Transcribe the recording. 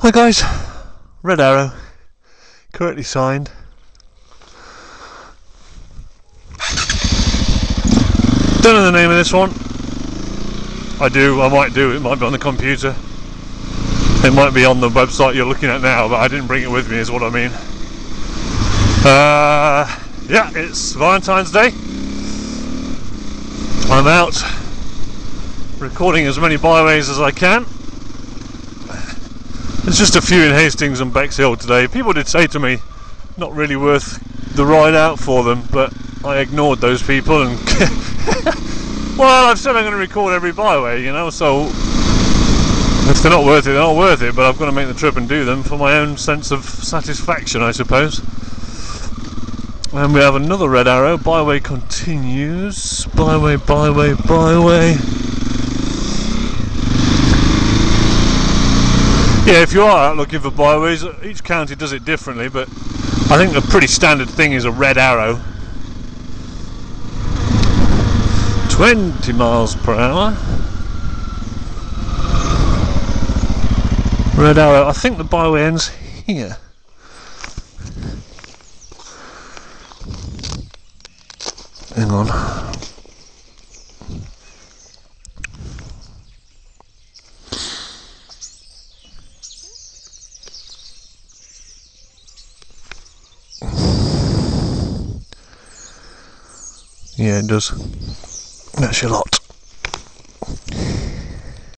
Hi guys, red arrow, correctly signed. Don't know the name of this one. I might do, it might be on the computer. It might be on the website you're looking at now, but I didn't bring it with me is what I mean. Yeah, it's Valentine's Day. I'm out recording as many byways as I can. There's just a few in Hastings and Bexhill today. People did say to me, not really worth the ride out for them, but I ignored those people and well, I've said I'm going to record every byway, you know, so if they're not worth it, they're not worth it, but I've got to make the trip and do them for my own sense of satisfaction, I suppose. And we have another red arrow, byway continues, byway, byway, byway. Yeah, if you are out looking for byways, each county does it differently, but I think the pretty standard thing is a red arrow. 20 miles per hour. Red arrow. I think the byway ends here. Hang on. Yeah, it does. That's your lot.